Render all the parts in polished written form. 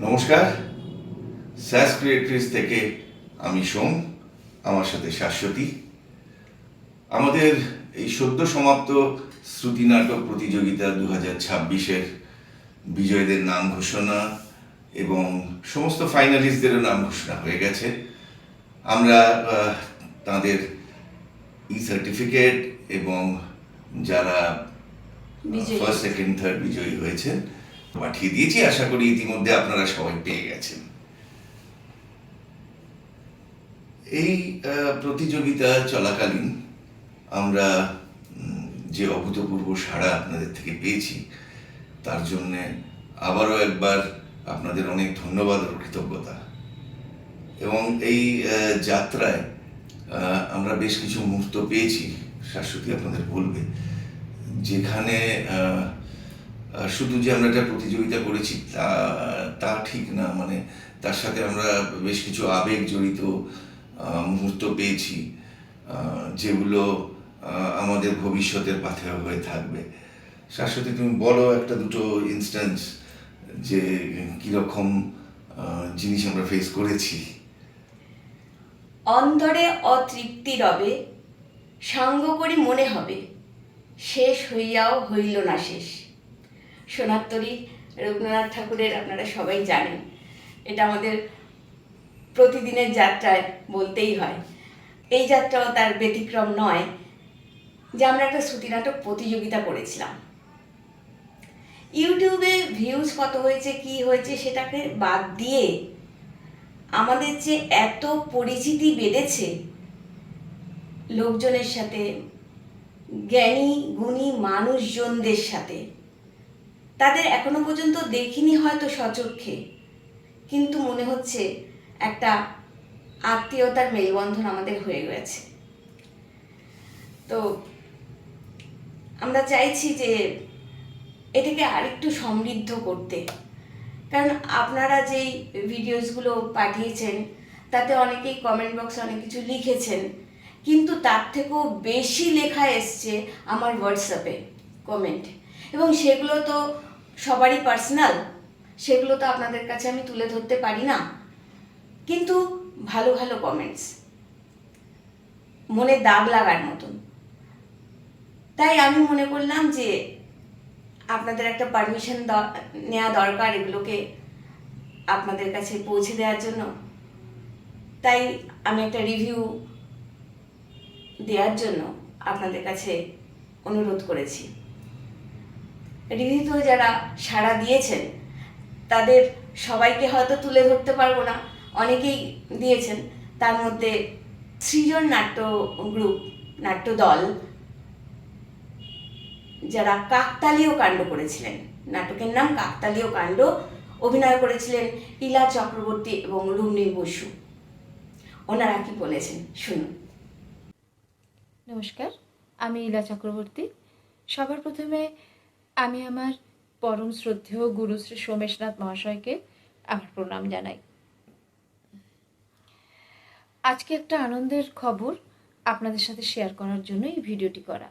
নমস্কার, স্যাস ক্রিয়েটরিজ থেকে আমি সোম, আমার সাথে শাশ্বতী। আমাদের এই সদ্য সমাপ্ত শ্রুতি নাটক প্রতিযোগিতা 2026-এর বিজয়ীদের নাম ঘোষণা এবং সমস্ত ফাইনালিস্টদেরও নাম ঘোষণা হয়ে গেছে। আমরা তাদের সার্টিফিকেট এবং যারা ফার্স্ট সেকেন্ড থার্ড বিজয়ী হয়েছেন পাঠিয়ে দিয়েছি। আশা করি ইতিমধ্যে আপনারা সবাই পেয়ে গেছেন। এই প্রতিযোগিতা চলাকালীন আমরা যে অভূতপূর্ব সাড়া আপনাদের থেকে পেয়েছি তার জন্যে আবারও একবার আপনাদের অনেক ধন্যবাদ ও কৃতজ্ঞতা। এবং এই যাত্রায় আমরা বেশ কিছু মুহূর্ত পেয়েছি, শাশ্বতী আপনাদের বলবে, যেখানে শুধু যে আমরা একটা প্রতিযোগিতা করেছি তা ঠিক না, মানে তার সাথে আমরা বেশ কিছু আবেগ জড়িত মুহূর্ত পেয়েছি, যেগুলো আমাদের ভবিষ্যতের পাথেয় হয়ে থাকবে। শাশ্বতী, তুমি বলো একটা দুটো ইনস্ট্যান্স যে কীরকম জিনিস আমরা ফেস করেছি। অন্তরে অতৃপ্তি রবে, সাঙ্গ করি মনে হবে, শেষ হইয়াও হইল না শেষ। সোনার রবীন্দ্রনাথ ঠাকুরের আপনারা সবাই জানেন, এটা আমাদের প্রতিদিনের যাত্রায় বলতেই হয়। এই যাত্রাও তার ব্যতিক্রম নয় যে আমরা একটা শ্রুতি নাটক প্রতিযোগিতা করেছিলাম। ইউটিউবে ভিউজ কত হয়েছে কি হয়েছে সেটাকে বাদ দিয়ে আমাদের যে এত পরিচিতি বেড়েছে লোকজনের সাথে, জ্ঞানী গুণী মানুষজনদের সাথে, তাদের এখনো পর্যন্ত দেখিনি হয়তো সচক্ষে, কিন্তু মনে হচ্ছে একটা আত্মীয়তার মেলবন্ধন আমাদের হয়ে গেছে। তো আমরা চাইছি যে এটাকে আরেকটু সমৃদ্ধ করতে, কারণ আপনারা যেই ভিডিওসগুলো পাঠিয়েছেন তাতে অনেকেই কমেন্ট বক্সে অনেক কিছু লিখেছেন, কিন্তু তার থেকেও বেশি লেখা এসছে আমার হোয়াটসঅ্যাপে কমেন্ট, এবং সেগুলো তো সবারই পার্সোনাল, সেগুলো তো আপনাদের কাছে আমি তুলে ধরতে পারি না, কিন্তু ভালো ভালো কমেন্টস, মনে দাগ লাগার মতন। তাই আমি মনে করলাম যে আপনাদের একটা পারমিশন নেওয়া দরকার এগুলোকে আপনাদের কাছে পৌঁছে দেওয়ার জন্য। তাই আমি একটা রিভিউ দেওয়ার জন্য আপনাদের কাছে অনুরোধ করেছি। রিভিউতে যারা সাড়া দিয়েছেন তাদের সবাইকে হয়তো তুলে ধরতে পারবো না, অনেকেই দিয়েছেন। তার মধ্যে সৃজন নাট্য গ্রুপ, নাট্য দল, যারা কাকতালীয় কাণ্ড করেছিলেন, নাটকের নাম কাকতালীয় কাণ্ড, অভিনয় করেছিলেন ইলা চক্রবর্তী এবং রুমনি বসু। ওনারা কি বলেছেন শুনুন। নমস্কার, আমি ইলা চক্রবর্তী। সবার প্রথমে আমি আমার পরম শ্রদ্ধেয় গুরু শ্রী সোমেশনাথ মহাশয়কে আমার প্রণাম জানাই। আজকে একটা আনন্দের খবর আপনাদের সাথে শেয়ার করার জন্য এই ভিডিওটি করা।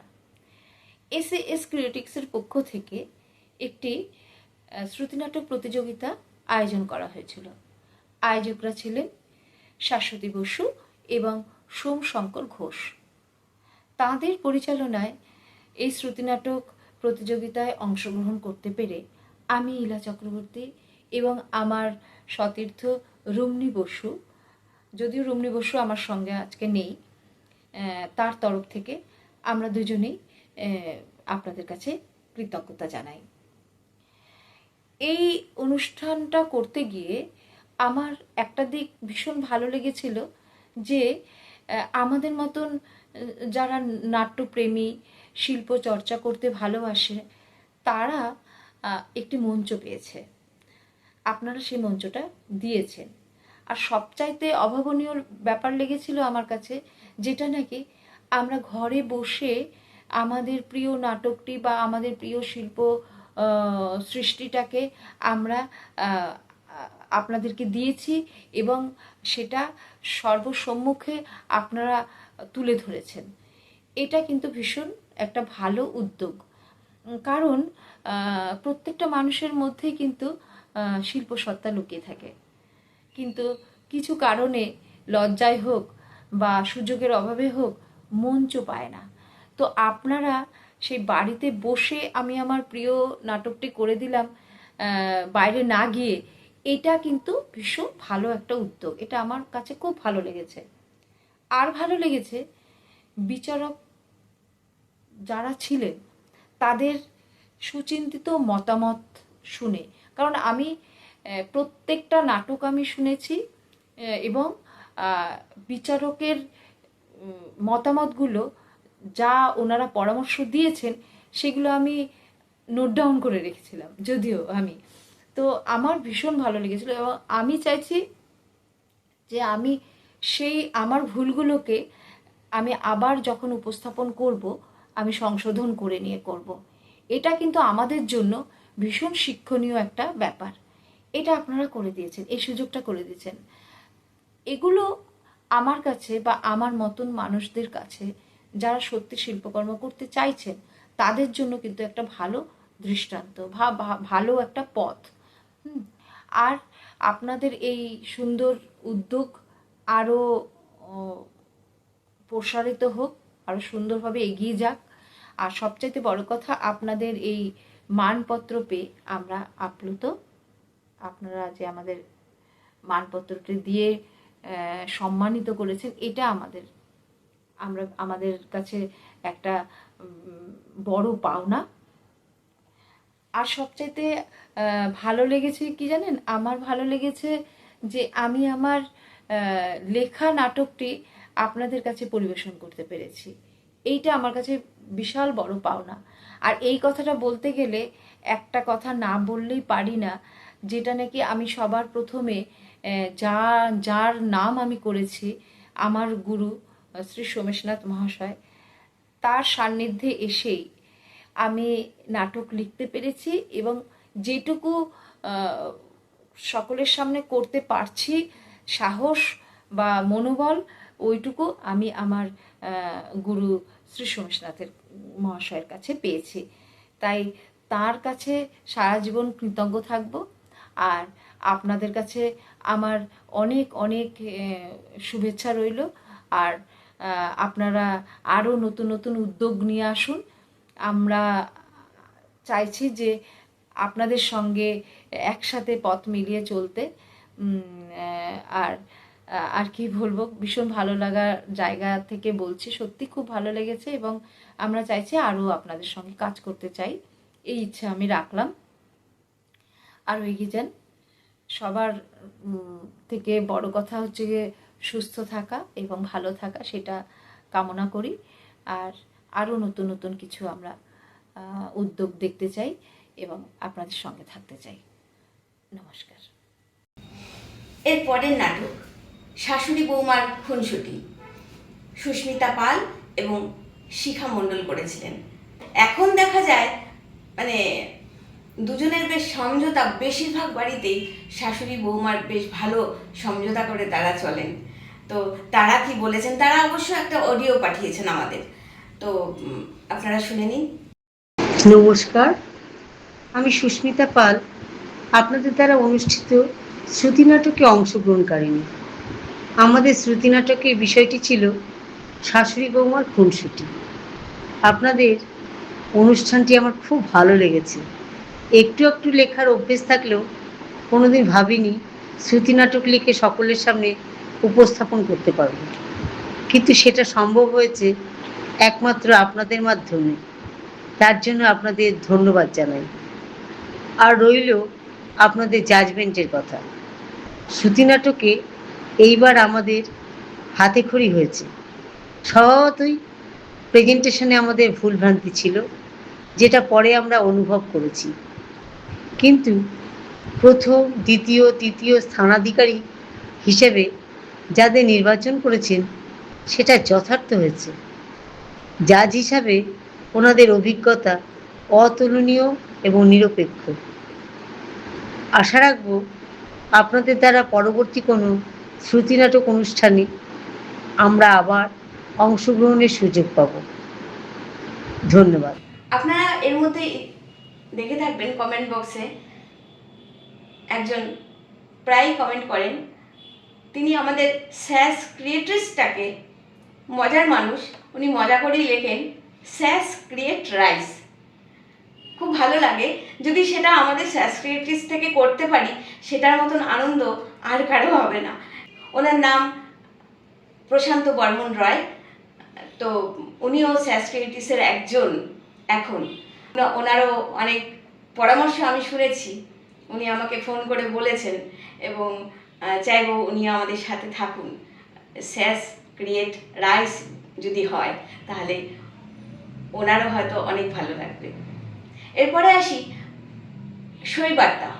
SAS ক্রিয়েটিক্সের পক্ষ থেকে একটি শ্রুতিনাটক প্রতিযোগিতা আয়োজন করা হয়েছিল। আয়োজকরা ছিলেন শাশ্বতী বসু এবং সোমশঙ্কর ঘোষ। তাঁদের পরিচালনায় এই শ্রুতিনাটক প্রতিযোগিতায় অংশগ্রহণ করতে পেরে আমি ইলা চক্রবর্তী এবং আমার সতীর্থ রুমনি বসু, যদিও রুমনি বসু আমার সঙ্গে আজকে নেই, তার তরফ থেকে আমরা দুজনেই আপনাদের কাছে কৃতজ্ঞতা জানাই। এই অনুষ্ঠানটা করতে গিয়ে আমার একটা দিক ভীষণ ভালো লেগেছিল যে আমাদের মতন যারা নাট্যপ্রেমী, শিল্প চর্চা করতে ভালোবাসে, তারা একটি মঞ্চ পেয়েছে। আপনারা সেই মঞ্চটা দিয়েছেন। আর সবচাইতে অভাবনীয় ব্যাপার লেগেছিল আমার কাছে, যেটা নাকি আমরা ঘরে বসে আমাদের প্রিয় নাটকটি বা আমাদের প্রিয় শিল্প সৃষ্টিটাকে আমরা আপনাদেরকে দিয়েছি এবং সেটা সর্বসম্মুখে আপনারা তুলে ধরেছেন। এটা কিন্তু ভীষণ একটা ভালো উদ্যোগ, কারণ প্রত্যেকটা মানুষের মধ্যে কিন্তু শিল্পসত্তা লুকিয়ে থাকে, কিন্তু কিছু কারণে লজ্জায় হোক বা সুযোগের অভাবে হোক মঞ্চ পায় না। তো আপনারা সেই বাড়িতে বসে আমি আমার প্রিয় নাটকটি করে দিলাম বাইরে না গিয়ে, এটা কিন্তু ভীষণ ভালো একটা উদ্যোগ। এটা আমার কাছে খুব ভালো লেগেছে। আর ভালো লেগেছে বিচারক যারা ছিলেন তাদের সুচিন্তিত মতামত শুনে, কারণ আমি প্রত্যেকটা নাটক আমি শুনেছি এবং বিচারকের মতামতগুলো যা ওনারা পরামর্শ দিয়েছেন সেগুলো আমি নোট ডাউন করে রেখেছিলাম যদিও আমি। তো আমার ভীষণ ভালো লেগেছিল এবং আমি চাইছি যে আমি সেই আমার ভুলগুলোকে আমি আবার যখন উপস্থাপন করব আমি সংশোধন করে নিয়ে করব। এটা কিন্তু আমাদের জন্য ভীষণ শিক্ষণীয় একটা ব্যাপার। এটা আপনারা করে দিয়েছেন, এই সুযোগটা করে দিয়েছেন। এগুলো আমার কাছে বা আমার মতন মানুষদের কাছে যারা সত্যি শিল্পকর্ম করতে চাইছেন তাদের জন্য কিন্তু একটা ভালো দৃষ্টান্ত, ভালো একটা পথ। আর আপনাদের এই সুন্দর উদ্যোগ আরও প্রসারিত হোক, আরও সুন্দরভাবে এগিয়ে যাক। আর সবচাইতে বড় কথা, আপনাদের এই মানপত্র পেয়ে আমরা আপ্লুত। আপনারা যে আমাদের মানপত্রটি দিয়ে সম্মানিত করেছেন, এটা আমাদের কাছে একটা বড় পাওনা। আর সবচাইতে ভালো লেগেছে কি জানেন, আমার ভালো লেগেছে যে আমি আমার লেখা নাটকটি আপনাদের কাছে পরিবেশন করতে পেরেছি। এইটা আমার কাছে বিশাল বড় পাওনা। আর এই কথাটা বলতে গেলে একটা কথা না বললেই পারি না, যেটা নাকি আমি সবার প্রথমে যার নাম আমি করেছি, আমার গুরু শ্রী সোমেশনাথ মহাশয়, তার সান্নিধ্যে এসেই আমি নাটক লিখতে পেরেছি এবং যেটুকু সকলের সামনে করতে পারছি সাহস বা মনোবল, ওইটুকু আমি আমার গুরু শ্রী সোমেশনাথের মহাশয়ের কাছে পেয়েছি। তাই তার কাছে সারা জীবন কৃতজ্ঞ থাকব। আর আপনাদের কাছে আমার অনেক অনেক শুভেচ্ছা রইল। আর আপনারা আরও নতুন নতুন উদ্যোগ নিয়ে আসুন। আমরা চাইছি যে আপনাদের সঙ্গে একসাথে পথ মিলিয়ে চলতে। আর কি বলবো, ভীষণ ভালো লাগার জায়গা থেকে বলছি, সত্যি খুব ভালো লেগেছে এবং আমরা চাইছি আরও আপনাদের সঙ্গে কাজ করতে চাই, এই ইচ্ছা আমি রাখলাম। আরও এগিয়ে যান। সবার থেকে বড় কথা হচ্ছে গিয়ে সুস্থ থাকা এবং ভালো থাকা, সেটা কামনা করি। আর আরও নতুন নতুন কিছু আমরা উদ্যোগ দেখতে চাই এবং আপনাদের সঙ্গে থাকতে চাই। নমস্কার। এর পরের নাটক শাশুড়ি বৌমার খুনসুটি, সুস্মিতা পাল এবং শিখা মণ্ডল করেছিলেন। এখন দেখা যায় মানে দুজনের বেশ সমঝোতা, বেশিরভাগ বাড়িতেই শাশুড়ি বৌমার বেশ ভালো সমঝোতা করে তারা চলেন। তো তারা কি বলেছেন, তারা অবশ্য একটা অডিও পাঠিয়েছেন আমাদের, তো আপনারা শুনে নিন। নমস্কার, আমি সুস্মিতা পাল, আপনাদের দ্বারা অনুষ্ঠিত শ্রুতি নাটকে অংশগ্রহণকারিণী। আমাদের শ্রুতি নাটকের বিষয়টি ছিল শাশুড়ি বৌমার খুনসুটি। আপনাদের অনুষ্ঠানটি আমার খুব ভালো লেগেছে। একটু একটু লেখার অভ্যেস থাকলেও কোনোদিন ভাবিনি শ্রুতি নাটক লিখে সকলের সামনে উপস্থাপন করতে পারব, কিন্তু সেটা সম্ভব হয়েছে একমাত্র আপনাদের মাধ্যমে। তার জন্য আপনাদের ধন্যবাদ জানাই। আর রইল আপনাদের জাজমেন্টের কথা। শ্রুতি নাটকে এইবার আমাদের হাতেখড়ি হয়েছে। স্বভাবতই প্রেজেন্টেশনে আমাদের ভুলভ্রান্তি ছিল, যেটা পরে আমরা অনুভব করেছি, কিন্তু প্রথম, দ্বিতীয়, তৃতীয় স্থানাধিকারী হিসেবে যাদের নির্বাচন করেছেন সেটা যথার্থ হয়েছে। জাজ হিসাবে ওনাদের অভিজ্ঞতা অতুলনীয় এবং নিরপেক্ষ। আশা রাখব আপনাদের দ্বারা পরবর্তী কোনো শ্রুতি নাটক অনুষ্ঠানে আমরা আবার অংশগ্রহণের সুযোগ পাব। ধন্যবাদ। আপনারা এর মধ্যে দেখে থাকবেন কমেন্ট বক্সে একজন প্রায়ই কমেন্ট করেন, তিনি আমাদের স্যাস ক্রিয়েট্রেসটাকে, মজার মানুষ, উনি মজা করেই লেখেন স্যাস ক্রিয়েট রাইস। খুব ভালো লাগে, যদি সেটা আমাদের স্যাস ক্রিয়েট্রিস থেকে করতে পারি সেটার মতন আনন্দ আর কারো হবে না। ওনার নাম প্রশান্ত বর্মন রয়, তো উনিও স্যাস ক্রিয়েট্রিসের একজন এখন। ওনারও অনেক পরামর্শ আমি শুনেছি, উনি আমাকে ফোন করে বলেছেন, এবং চাইবো উনি আমাদের সাথে থাকুন। স্যাস ক্রিয়েট রাইস যদি হয় তাহলে ওনারও হয়তো অনেক ভালো লাগবে। এরপরে আসি শৈবার্তা,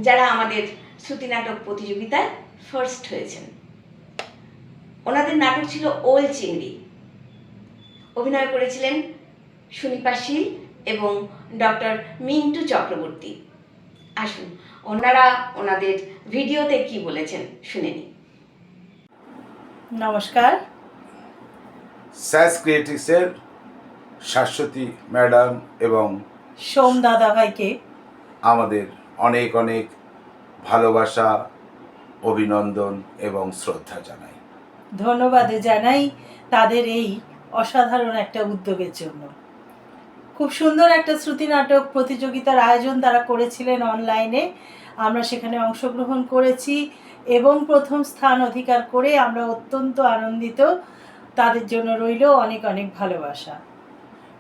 যারা আমাদের শ্রুতি নাটক প্রতিযোগিতায় ফার্স্ট হয়েছেন। ওনাদের নাটক ছিল ওল চিংড়ি। অভিনয় করেছিলেন সুনিপা শীল এবং ডক্টর মিন্টু চক্রবর্তী। আসুন ওনারা ওনাদের ভিডিওতে কি বলেছেন শুনে নিই। নমস্কার। স্যাস ক্রিয়েটিক্সের শাশ্বতী ম্যাডাম এবং সোম দাদাভাইকে আমাদের অনেক অনেক ভালোবাসা, অভিনন্দন এবং শ্রদ্ধা জানাই। ধন্যবাদ জানাই তাদের এই অসাধারণ একটা উদ্যোগের জন্য। খুব সুন্দর একটা শ্রুতি নাটক প্রতিযোগিতার আয়োজন তারা করেছিলেন অনলাইনে। আমরা সেখানে অংশগ্রহণ করেছি এবং প্রথম স্থান অধিকার করে আমরা অত্যন্ত আনন্দিত। তাদের জন্য রইল অনেক অনেক ভালোবাসা।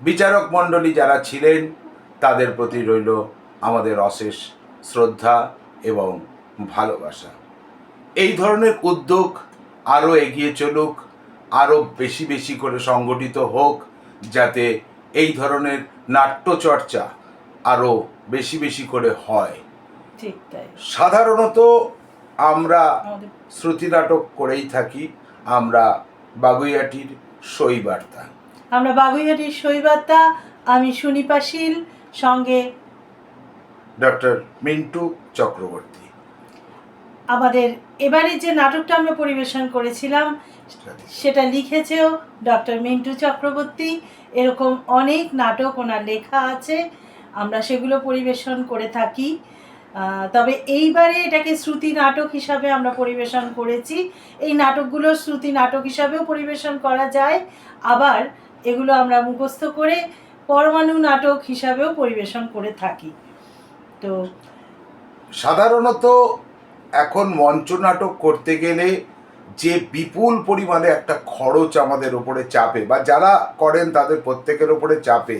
বিচারক মণ্ডলী যারা ছিলেন তাদের প্রতি রইল আমাদের অশেষ শ্রদ্ধা এবং ভালোবাসা। এই ধরনের উদ্যোগ আরও এগিয়ে চলুক, আরও বেশি বেশি করে সংগঠিত হোক, যাতে এই ধরনের নাট্যচর্চা আরও বেশি বেশি করে হয়। ঠিক তাই। সাধারণত আমরা আমাদের শ্রুতি নাটক করেই থাকি। আমরা বাগুইয়াটির শৈবার্তা, আমরা বাগুইহাটির শৈবার্তা, আমি সুনিপা শীল, সঙ্গে ডক্টর মিন্টু চক্রবর্তী। আমাদের এবারে যে নাটকটা আমরা পরিবেশন করেছিলাম সেটা লিখেছেও ডক্টর মিন্টু চক্রবর্তী। এরকম অনেক নাটক ওনার লেখা আছে, আমরা সেগুলো পরিবেশন করে থাকি। তবে এইবারে এটাকে শ্রুতি নাটক হিসাবে আমরা পরিবেশন করেছি। এই নাটকগুলো শ্রুতি নাটক হিসাবেও পরিবেশন করা যায়, আবার এগুলো আমরা মুখস্থ করে পরমাণু নাটক হিসাবেও পরিবেশন করে থাকি। তো সাধারণত এখন মঞ্চ নাটক করতে গেলে যে বিপুল পরিমাণে একটা খরচ আমাদের ওপরে চাপে, বা যারা করেন তাদের প্রত্যেকের ওপরে চাপে,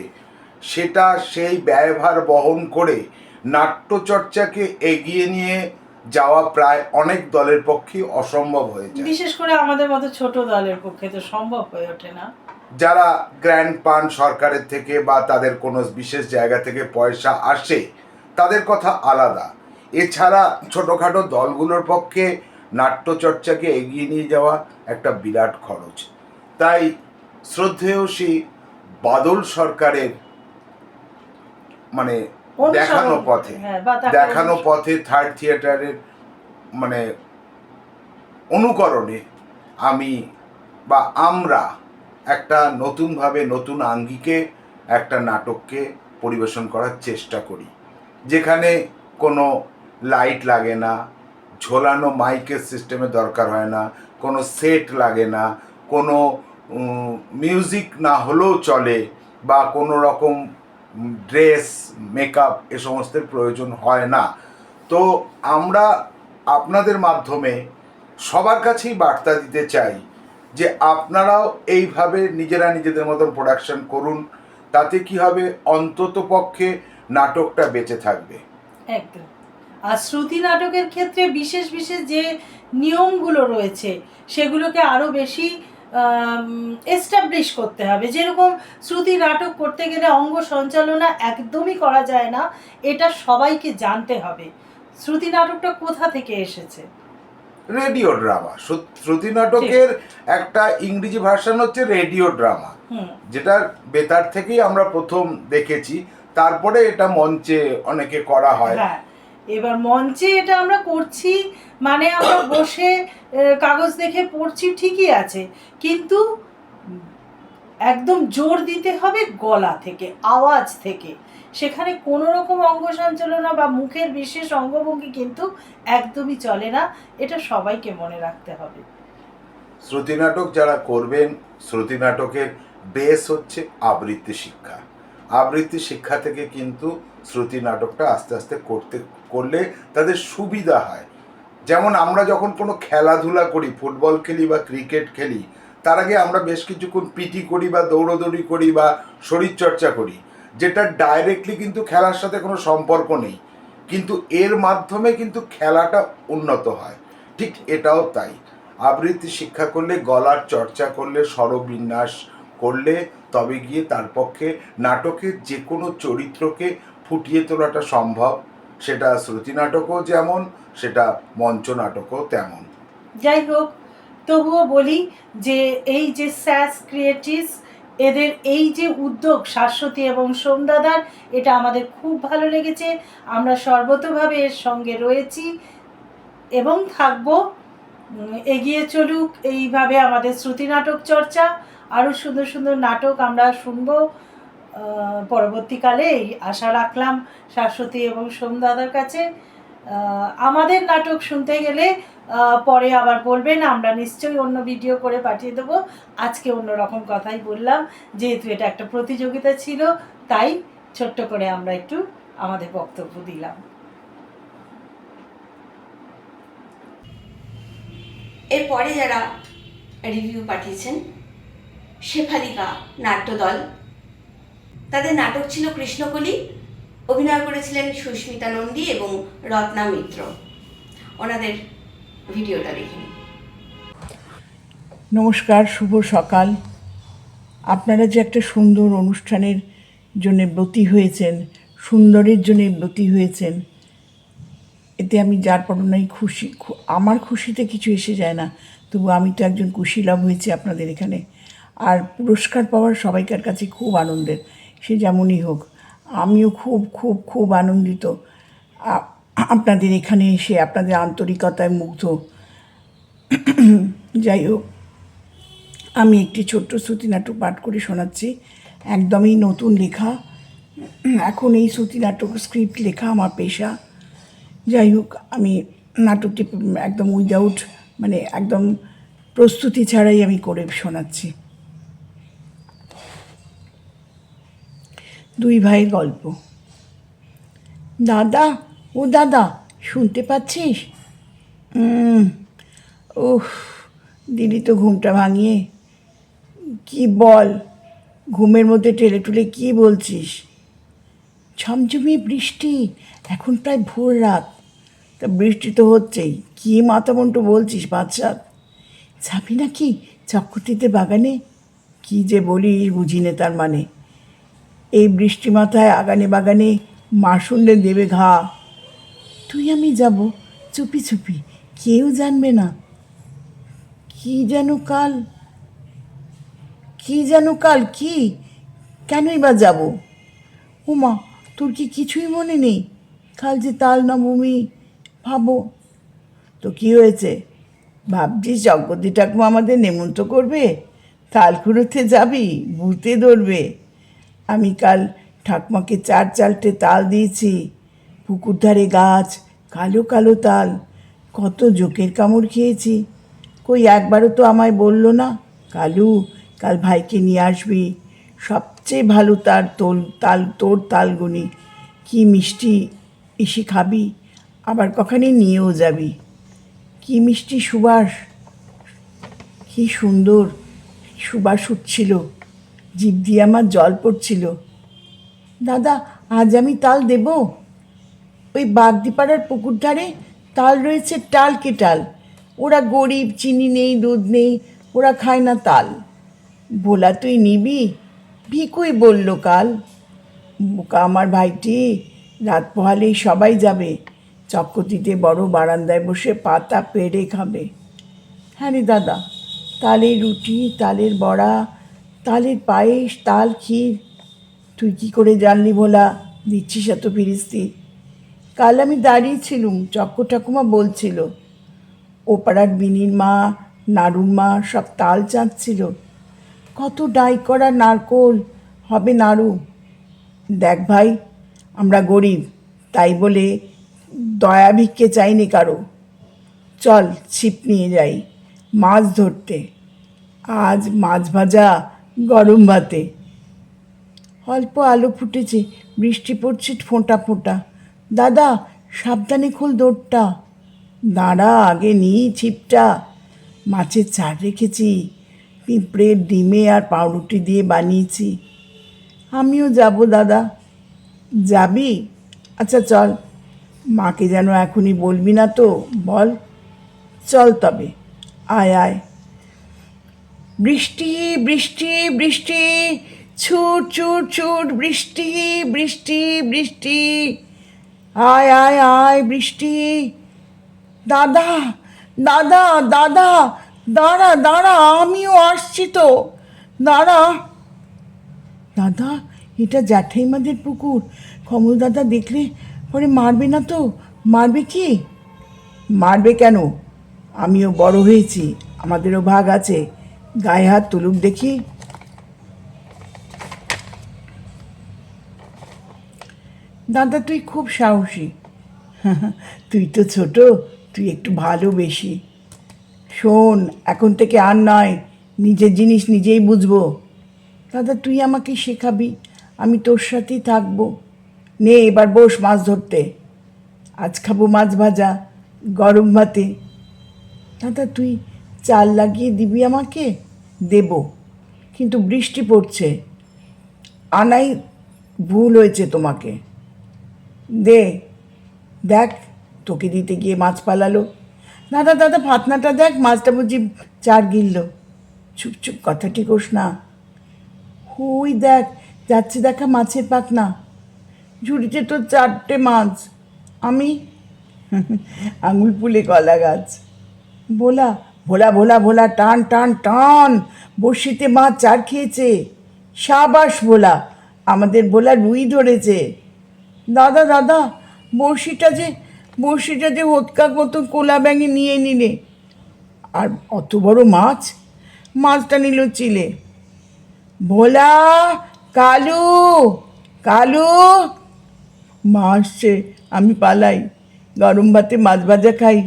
সেটা সেই ব্যয়ভার বহন করে নাট্যচর্চাকে এগিয়ে নিয়ে যাওয়া প্রায় অনেক দলের পক্ষে অসম্ভব হয়ে যায়। বিশেষ করে আমাদের মতো ছোট দলের পক্ষে তো সম্ভব হয়ে ওঠে না। যারা গ্র্যান্ড পান সরকারের থেকে বা তাদের কোনো বিশেষ জায়গা থেকে পয়সা আসে তাদের কথা আলাদা। এছাড়া ছোটোখাটো দলগুলোর পক্ষে নাট্যচর্চাকে এগিয়ে নিয়ে যাওয়া একটা বিরাট খরচ। তাই শ্রদ্ধেয় শ্রী বাদল সরকারের মানে দেখানো পথে থার্ড থিয়েটারের মানে অনুকরণে আমরা একটা নতুনভাবে নতুন আঙ্গিকে একটা নাটককে পরিবেশন করার চেষ্টা করি, যেখানে কোনো লাইট লাগে না, ঝোলানো মাইকের সিস্টেমের দরকার হয় না, কোনো সেট লাগে না, কোনো মিউজিক না হলেও চলে, বা কোনো রকম ড্রেস মেকআপ এ সমস্তের প্রয়োজন হয় না। তো আমরা আপনাদের মাধ্যমে সবার কাছেই বার্তা দিতে চাই যে আপনারাও এইভাবে নিজেরা নিজেদের মতন প্রোডাকশন করুন। তাতে কি হবে, অন্তত পক্ষে নাটকটা বেঁচে থাকবে। একদম। আর শ্রুতি নাটকের ক্ষেত্রে বিশেষ বিশেষ যে নিয়মগুলো রয়েছে সেগুলোকে আরও বেশি এস্টাবলিশ করতে হবে। যেরকম শ্রুতি নাটক করতে গেলে অঙ্গ সঞ্চালনা একদমই করা যায় না, এটা সবাইকে জানতে হবে। শ্রুতি নাটকটা কোথা থেকে এসেছে? Radio drama. শ্রুতি নাটকের একটা ইংরেজি ভার্সন হচ্ছে রেডিও ড্রামা, যেটা বেতার থেকেই আমরা প্রথম দেখেছি, তারপরে এটা মঞ্চে অনেকে করা হয়। হ্যাঁ, এবার মঞ্চে এটা আমরা করছি, মানে আমরা বসে কাগজ দেখে পড়ছি ঠিকই আছে, কিন্তু একদম জোর দিতে হবে গলা থেকে, আওয়াজ থেকে। সেখানে কোনো রকম অঙ্গ সঞ্চালনা বা মুখের বিশেষ অঙ্গভঙ্গি কিন্তু একদমই চলে না, এটা সবাইকে মনে রাখতে হবে। শ্রুতি নাটক যারা করবেন, শ্রুতি নাটকের বেস হচ্ছে আবৃত্তি শিক্ষা। আবৃত্তি শিক্ষা থেকে কিন্তু শ্রুতি নাটকটা আস্তে আস্তে করলে তাদের সুবিধা হয়। যেমন আমরা যখন কোনো খেলাধুলা করি, ফুটবল খেলি বা ক্রিকেট খেলি, তার আগে আমরা বেশ কিছুক্ষণ পিটি করি বা দৌড়োদৌড়ি করি বা শরীরচর্চা করি, যেটা ডাইরেক্টলি কিন্তু খেলার সাথে কোনো সম্পর্ক নেই, কিন্তু এর মাধ্যমে কিন্তু খেলাটা উন্নত হয়। ঠিক এটাও তাই, আবৃত্তি শিক্ষা করলে, গলার চর্চা করলে, স্বরবিন্যাস করলে তবে গিয়ে তার পক্ষে নাটকের যে কোনো চরিত্রকে ফুটিয়ে তোলাটা সম্ভব। সেটা শ্রুতি নাটকও যেমন, সেটা মঞ্চ নাটকও তেমন। যাই হোক, তবুও বলি যে এই যে স্যাস ক্রিয়েটিভস, এদের এই যে উদ্যোগ শাশ্বতী এবং সোমদাদার, এটা আমাদের খুব ভালো লেগেছে। আমরা সর্বতোভাবে এর সঙ্গে রয়েছি এবং থাকবো। এগিয়ে চলুক এইভাবে আমাদের শ্রুতি নাটক চর্চা, আরও সুন্দর সুন্দর নাটক আমরা শুনবো পরবর্তীকালে, এই আশা রাখলাম শাশ্বতী এবং সোমদাদার কাছে। আমাদের নাটক শুনতে গেলে পরে আবার বলবেন, আমরা নিশ্চয়ই অন্য ভিডিও করে পাঠিয়ে দেবো। আজকে অন্যরকম কথাই বললাম, যেহেতু এটা একটা প্রতিযোগিতা ছিল, তাই ছোট্ট করে আমরা একটু আমাদের বক্তব্য দিলাম। এরপরে যারা রিভিউ পাঠিয়েছেন, শেফালিকা নাট্যদল, তাদের নাটক ছিল কৃষ্ণকলি, অভিনয় করেছিলেন সুস্মিতা নন্দী এবং রত্না মিত্র। ওনাদের ভিডিওটা দেখে নিন। নমস্কার, শুভ সকাল। আপনারা যে একটা সুন্দর অনুষ্ঠানের জন্য ব্রতী হয়েছেন, সুন্দরের জন্য ব্রতী হয়েছেন, এতে আমি যার পরনাই খুশি। আমার খুশিতে কিছু এসে যায় না, তবু আমি তো একজন কুশীলব হয়েছি আপনাদের এখানে। আর পুরস্কার পাওয়ার সবাইকার কাছে খুব আনন্দের, সে যেমনই হোক। আমিও খুব খুব খুব আনন্দিত আপনাদের এখানে এসে, আপনাদের আন্তরিকতায় মুগ্ধ। যাই হোক, আমি একটি ছোট্ট শ্রুতি নাটক পাঠ করে শোনাচ্ছি, একদমই নতুন লেখা। এখন এই শ্রুতি নাটক স্ক্রিপ্ট লেখা আমার পেশা। যাই হোক, আমি নাটকটি একদম উইদাউট, মানে একদম প্রস্তুতি ছাড়াই আমি করে শোনাচ্ছি। দুই ভাইয়ের গল্প। দাদা, ও দাদা, শুনতে পাচ্ছিস? উফ, দিদি তো ঘুমটা ভাঙিয়ে। কি বল, ঘুমের মধ্যে ঠেলে ঠুলে কী বলছিস? ঝমঝমিয়ে বৃষ্টি, এখন প্রায় ভোর রাত, তা বৃষ্টি তো হচ্ছেই। কী মাথামন্টু বলছিস বাদশাহ? যাবি নাকি চক্রতীতে বাগানে? কী যে বলিস বুঝি নে তার মানে। এই বৃষ্টি মাথায় আগানে বাগানে মা শুনলে দেবে ঘা। তুই আমি যাব চুপি চুপি, কেউ জানবে না। কি যেন কাল কি, কেনই বা যাব? উমা, তোর কি কিছুই মনে নেই? কাল যে তাল নবমী, ভাবো তো। কি হয়েছে? ভাবছিস জগদ্দী ঠাকুমা আমাদের নেমন্ত করবে? তাল কুড়োতে যাবি? ভূতে ধরবে। আমি কাল ঠাকুমাকে 4 তাল দিয়েছি। পুকুর ধারে গাছ, কালো কালো তাল, কত জোকের কামড় খেয়েছি। কই একবারও তো আমায় বলল না, কালু কাল ভাইকে নিয়ে আসবি, সবচেয়ে ভালো তোর তালগুনি, কি মিষ্টি, এসে খাবি, আবার কখনো নিয়েও যাবি। কি মিষ্টি সুবাস, কি সুন্দর সুবাস উঠছিল, জিভ দিয়ে আমার জল পড়ছিল। দাদা, আজ আমি তাল দেব? ওই বাগদিপাড়ার পুকুর ধারে তাল রয়েছে, টালকে টাল। ওরা গরিব, চিনি নেই, দুধ নেই, ওরা খায় না তাল। ভোলা, তুই নিবি? ভিকুই বলল কাল। বোকা আমার ভাইটি, রাত পোহালেই সবাই যাবে। চক্রতীতে বড় বারান্দায় বসে পাতা পেড়ে খাবে। হ্যাঁ রে দাদা, তালের রুটি, তালের বড়া, তালের পায়েস, তাল ক্ষীর। তুই কি করে জানলি ভোলা দিচ্ছিস এত ফিরিস্তি? কাল আমি দাঁড়িয়েছিলুম, চক্র ঠাকুমা বলছিল। ও পাড়ার বিনির মা, নাড়ুর মা সব তাল চাঁদছিল। কত ডাই করা নারকোল হবে নাড়ু। দেখ ভাই, আমরা গরিব, তাই বলে দয়া ভিক্ষে চাইনি কারো। চল ছিপ নিয়ে যাই মাছ ধরতে, আজ মাছ ভাজা গরম ভাতে। অল্প আলো ফুটেছে, বৃষ্টি পড়ছে ফোঁটা ফোঁটা। দাদা সাবধানে খোল দৌড়টা, দাঁড়া আগে নিই ছিপটা। মাছের চার রেখেছি, পিঁপড়ের ডিমে আর পাউরুটি দিয়ে বানিয়েছি। আমিও যাব দাদা। যাবি? আচ্ছা চল, মাকে যেন এখনই বলবি না তো, বল। চল তবে, আয় আয়। বৃষ্টি বৃষ্টি বৃষ্টি, ছুট ছুট ছুট, বৃষ্টি বৃষ্টি বৃষ্টি, আয় আয় আয় বৃষ্টি। দাদা দাদা দাদা, দাঁড়া দাঁড়া, আমিও আসছি তো, দাঁড়া। দাদা এটা জ্যাঠাইমাদের পুকুর, কমল দাদা দেখলে পরে মারবে না তো? মারবে কি? মারবে কেন? আমিও বড় হয়েছি, আমাদেরও ভাগ আছে। গায়ে হাত তুলুক দেখি। দাদা তুই খুব সাহসী। তুই তো ছোট, তুই একটু ভালো বেশি। শোন, এখন থেকে আর নয়, নিজের জিনিস নিজেই বুঝবো। দাদা তুই আমাকে শেখাবি, আমি তোর সাথেই থাকবো। নে এবার বস মাছ ধরতে, আজ খাবো মাছ ভাজা গরম ভাতে। দাদা তুই চাল লাগিয়ে দিবি আমাকে? দেব, কিন্তু বৃষ্টি পড়ছে, আনাই ভুল হয়েছে তোমাকে। দে, দেখ তোকে দিতে গিয়ে মাছ পালালো। দাদা দাদা ফাতনাটা দেখ, মাছটা বুঝি চার গিলল। চুপ চুপ, কথা ঠিক হোস না। ওই দেখ যাচ্ছে দেখা মাছের পাখনা। ঝুড়িতে তো 4টে মাছ, আমি আঙুল ফুলে কলা গাছ। ভোলা ভোলা ভোলা ভোলা, টান টান টান, বড়শিতে মাছ চার খেয়েছে। সাবাস ভোলা, আমাদের ভোলা রুই ধরেছে। দাদা দাদা, বড়শিটা যে হোৎকার মতন কোলা ব্যাঙে নিয়ে নিলে, আর অত বড় মাছ, মাছটা নিল চিলে। ভোলা, কালু কালু, মা আসছে, আমি পালাই, গরম ভাতে মাছ ভাজা খাই।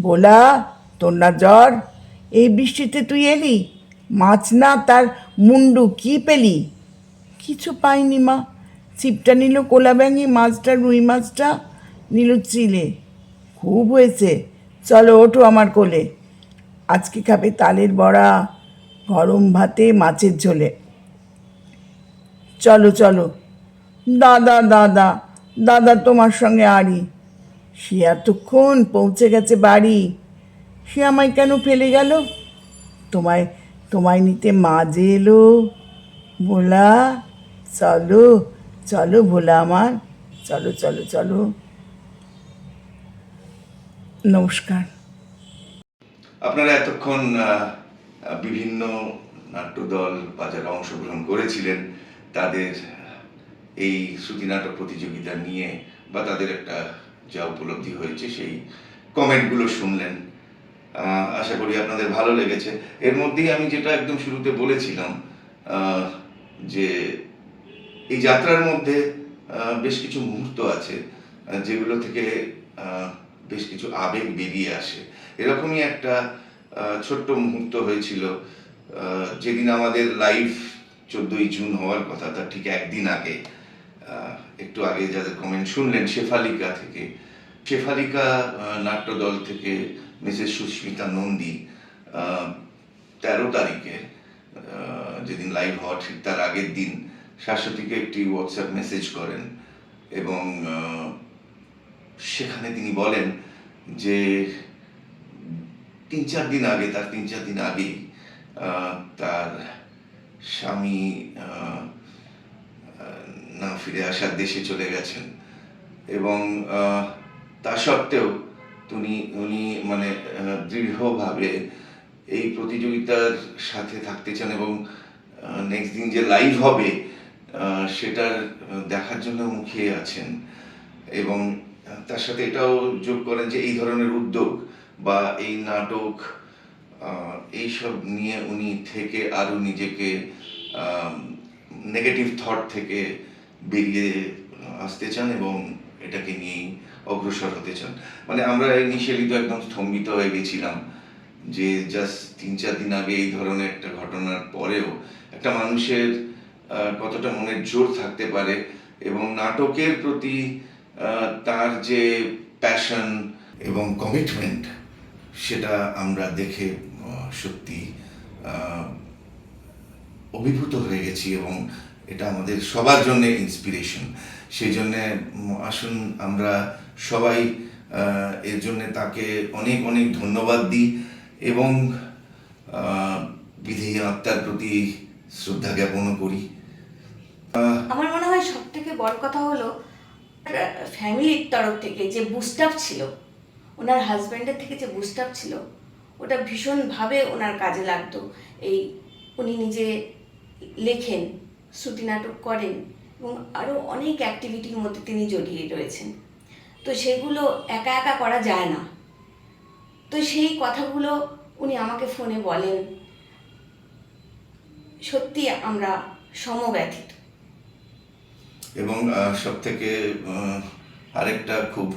ভোলা তোর না জ্বর? এই বৃষ্টিতে তুই এলি, মাছ না তার মুন্ডু, কি পেলি? কিছু পাইনি মা, ছিপটা নিল কোলা ব্যাঙে, মাছটা রুই মাছটা নিল চিলে। খুব হয়েছে, চলো ওঠো আমার কোলে, আজকে খাবে তালের বড়া গরম ভাতে মাছের ঝোলে। চলো চলো। দাদা দাদা দাদা তোমার সঙ্গে আড়ি, সে এতক্ষণ পৌঁছে গেছে বাড়ি, সে আমায় কেন ফেলে গেল? তোমায় তোমায় নিতে মা যে এলো। ভোলা চলো চলো, ভোলা আমার, চলো চলো চলো। নমস্কার। আপনারা এতক্ষণ বিভিন্ন নাট্যদল বা যারা অংশগ্রহণ করেছিলেন তাদের এই শ্রুতি নাটক প্রতিযোগিতা নিয়ে বা তাদের একটা যা উপলব্ধি হয়েছে সেই কমেন্টগুলো শুনলেন। আশা করি আপনাদের ভালো লেগেছে। এর মধ্যেই আমি যেটা একদম শুরুতে বলেছিলাম যে এই যাত্রার মধ্যে বেশ কিছু মুহূর্ত আছে যেগুলো থেকে বেশ কিছু আবেগ বেরিয়ে আসে। এরকমই একটা ছোট্ট মুহূর্ত হয়েছিল যেদিন আমাদের লাইভ 14ই জুন হওয়ার কথা, তার ঠিক একদিন আগে, একটু আগে যাদের কমেন্ট শুনলেন শেফালিকা থেকে, শেফালিকা নাট্যদল থেকে মিসেস সুস্মিতা নন্দী 13 তারিখে যেদিন লাইভ হওয়ার ঠিক তার আগের দিন শাশ্বতীকে একটি হোয়াটসঅ্যাপ মেসেজ করেন এবং সেখানে তিনি বলেন যে 3-4 দিন আগে, তার 3-4 দিন আগেই তার স্বামী না ফিরে আসার দেশে চলে গেছেন এবং তা সত্ত্বেও উনি মানে দৃঢ়ভাবে এই প্রতিযোগিতার সাথে থাকতে চান এবং নেক্সট দিন যে লাইভ হবে সেটার দেখার জন্য মুখিয়ে আছেন এবং তার সাথে এটাও যোগ করেন যে এই ধরনের উদ্যোগ বা এই নাটক এইসব নিয়ে উনি থেকে আরও নিজেকে নেগেটিভ থট থেকে বেরিয়ে আসতে চান এবং এটাকে নিয়েই অগ্রসর হতে চান। মানে আমরা ইনিশিয়ালি তো একদম স্তম্ভিত হয়ে গেছিলাম যে জাস্ট 3-4 দিন আগে এই ধরনের একটা ঘটনার পরেও একটা মানুষের কতটা মনের জোর থাকতে পারে এবং নাটকের প্রতি তার যে প্যাশন এবং কমিটমেন্ট সেটা আমরা দেখে সত্যি অভিভূত হয়ে গেছি এবং এটা আমাদের সবার জন্য ইন্সপিরেশন। সেই জন্যে আসুন আমরা সবাই এর জন্য তাকে অনেক অনেক ধন্যবাদ দিই এবং বিধি আত্মার প্রতি শ্রদ্ধা জ্ঞাপনও করি। আমার মনে হয় সব থেকে বড় কথা হলো ফ্যামিলির তরফ থেকে যে বুস্ট আপ ছিল, ওনার হাজব্যান্ডের থেকে যে বুস্ট আপ ছিল, ওটা ভীষণভাবে ওনার কাজে লাগতো। এই উনি নিজে লেখেন, শ্রুতি নাটক করেন এবং আরও অনেক অ্যাক্টিভিটির মধ্যে তিনি জড়িয়ে রয়েছেন। তো সেগুলো একা একা করা যায় না। তো সেই কথাগুলো উনি আমাকে ফোনে বলেন, সত্যি আমরা সমব্যথিত। এবং সব থেকে আরেকটা খুব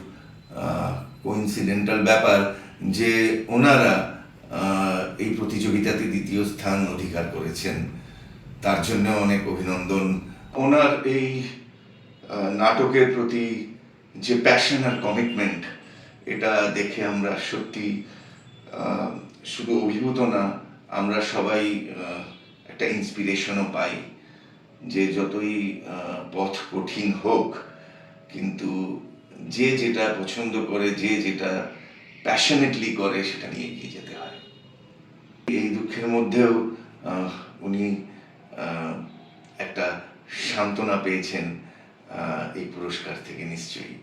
কোইন্সিডেন্টাল ব্যাপার যে ওনারা এই প্রতিযোগিতাতে 2য় স্থান অধিকার করেছেন, তার জন্য অনেক অভিনন্দন। ওনার এই নাটকের প্রতি যে প্যাশন আর কমিটমেন্ট, এটা দেখে আমরা সত্যি শুধু অভিভূত না, আমরা সবাই একটা ইন্সপিরেশনও পাই যে যতই পথ কঠিন হোক, কিন্তু যে যেটা পছন্দ করে, যে যেটা প্যাশনেটলি করে, সেটা নিয়ে এগিয়ে যেতে হয়। এই দুঃখের মধ্যেও উনি একটা সান্ত্বনা পেয়েছেন এই পুরস্কার থেকে, নিশ্চয়ই।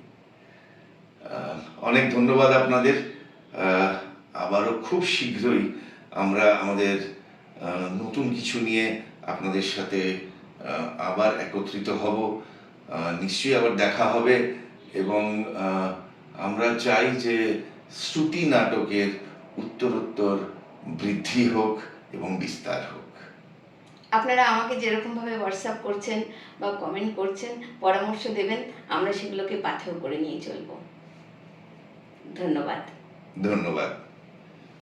অনেক ধন্যবাদ আপনাদের। আবারও খুব শীঘ্রই আমরা আমাদের নতুন কিছু নিয়ে আপনাদের সাথে আবার একত্রিত হব, নিশ্চয়ই আবার দেখা হবে এবং আমরা চাই যে শ্রুতি নাটকের উত্তরোত্তর বৃদ্ধি হোক এবং বিস্তার হোক। আপনারা আমাকে যেরকমভাবে হোয়াটসঅ্যাপ করছেন বা কমেন্ট করছেন, পরামর্শ দেবেন, আমরা সেগুলোকে পাথেয় করে নিয়ে চলব। ধন্যবাদ। ধন্যবাদ।